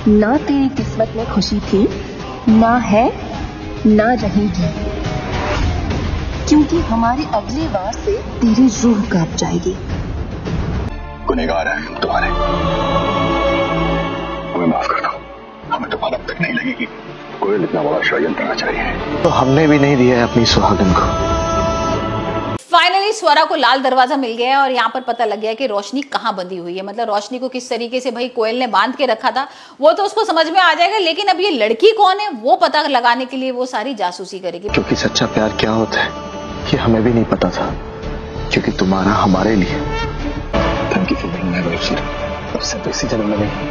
ना तेरी किस्मत में खुशी थी, ना है, ना रहेगी, क्योंकि हमारे अगले वार से तेरी रूह कांप जाएगी। गुनहगार हैं हम तुम्हारे, हमें माफ कर दो, हमें तो अब तक नहीं लगेगी। कोई इतना बड़ा षड्यंत्र न चाहिए तो हमने भी नहीं दिया है अपनी सुहागन को। फाइनली स्वरा को लाल दरवाजा मिल गया है और यहाँ पर पता लग गया कि रोशनी कहाँ बंधी हुई है। मतलब रोशनी को किस तरीके से भाई कोयल ने बांध के रखा था वो तो उसको समझ में आ जाएगा, लेकिन अब ये लड़की कौन है वो पता लगाने के लिए वो सारी जासूसी करेगी। क्योंकि सच्चा प्यार क्या होता है ये हमें भी नहीं पता था, क्योंकि तुम्हारा हमारे लिए। Thank you for being my wife sir. अब सिर्फ इसी जन्म में नहीं,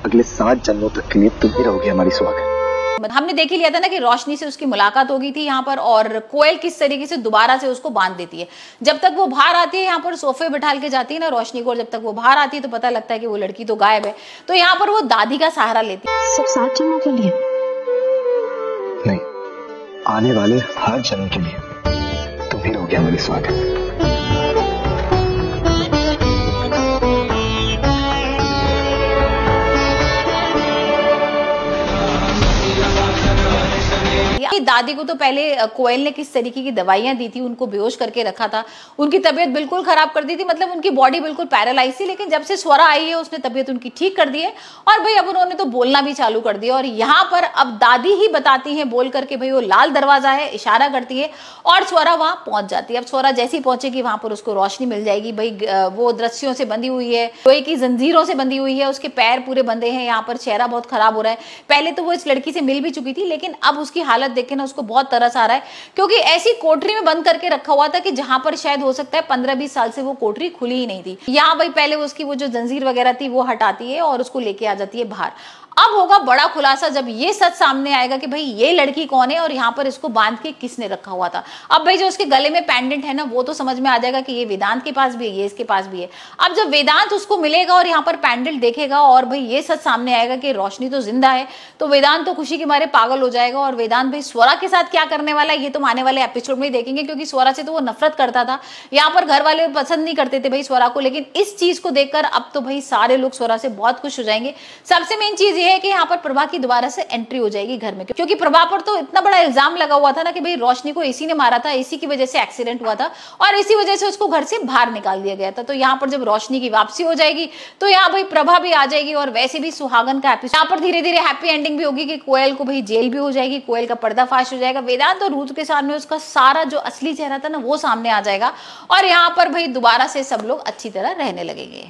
अगले 7 जन्मों तक के लिए तुम ही रहोगी हमारी सुहागन। हमने देख ही लिया था ना कि रोशनी से उसकी मुलाकात हो गई थी यहाँ पर, और कोयल किस तरीके से दोबारा से उसको बांध देती है। जब तक वो बाहर आती है यहाँ पर सोफे बिठाल के जाती है ना रोशनी को, और जब तक वो बाहर आती है तो पता लगता है कि वो लड़की तो गायब है। तो यहाँ पर वो दादी का सहारा लेती है। सब 7 जन्मों के लिए नहीं, आने वाले हर जन्म के लिए तुम ही रहोगी हमारी सुहागन। दादी को तो पहले कोयल ने किस तरीके की दवाइयां दी थी, उनको बेहोश करके रखा था, उनकी तबीयत बिल्कुल खराब कर दी थी, मतलब उनकी बॉडी बिल्कुल पैरालाइज थी। लेकिन जब से स्वरा आई है उसने तबीयत उनकी ठीक कर दी है और भाई अब उन्होंने तो बोलना भी चालू कर दिया। और यहाँ पर अब दादी ही बताती है बोल करके भाई वो लाल दरवाजा है, इशारा करती है और स्वरा वहां पहुंच जाती है। अब स्वरा जैसी पहुंचेगी वहां पर उसको रोशनी मिल जाएगी। भाई वो रस्सियों से बंधी हुई है, लोहे की जंजीरों से बंधी हुई है, उसके पैर पूरे बंधे हैं, यहाँ पर चेहरा बहुत खराब हो रहा है। पहले तो वो इस लड़की से मिल भी चुकी थी, लेकिन अब उसकी हालत देख के ना उसको बहुत तरस आ रहा है, क्योंकि ऐसी कोठरी में बंद करके रखा हुआ था कि जहां पर शायद हो सकता है 15-20 साल से वो कोठरी खुली ही नहीं थी। यहाँ भाई पहले उसकी वो जो जंजीर वगैरह थी वो हटाती है और उसको लेके आ जाती है बाहर। अब होगा बड़ा खुलासा जब ये सच सामने आएगा कि भाई ये लड़की कौन है और यहाँ पर इसको बांध के किसने रखा हुआ था। अब भाई जो उसके गले में पेंडेंट है ना वो तो समझ में आ जाएगा कि ये वेदांत के पास भी है, ये इसके पास भी है। अब जब वेदांत उसको मिलेगा और यहाँ पर पेंडेंट देखेगा और भाई ये सच सामने आएगा कि रोशनी तो जिंदा है, तो वेदांत तो खुशी के मारे पागल हो जाएगा। और वेदांत भाई स्वरा के साथ क्या करने वाला है ये तो आने वाले एपिसोड में ही देखेंगे, क्योंकि स्वरा से तो वो नफरत करता था। यहाँ पर घर वाले पसंद नहीं करते थे भाई स्वरा को, लेकिन इस चीज को देखकर अब तो भाई सारे लोग स्वरा से बहुत खुश हो जाएंगे। सबसे मेन चीज ये है कि यहाँ पर प्रभा की दोबारा से एंट्री हो जाएगी घर में, क्योंकि प्रभा पर तो इतना बड़ा इल्जाम लगा हुआ था ना कि भाई रोशनी को इसी ने मारा था, इसी की वजह से एक्सीडेंट हुआ था और इसी वजह से उसको घर से बाहर निकाल दिया गया था। तो यहाँ पर जब रोशनी की वापसी हो जाएगी तो यहाँ भाई प्रभा भी आ जाएगी और वैसे भी सुहागन का एपिसोड यहाँ पर धीरे धीरे हैप्पी एंडिंग भी होगी कि कोयल को भाई जेल भी हो जाएगी, कोयल का पर्दाफाश हो जाएगा, वेदांत और रूथ के सामने उसका सारा जो असली चेहरा था ना वो सामने आ जाएगा और यहाँ पर भाई दोबारा से सब लोग अच्छी तरह रहने लगेंगे।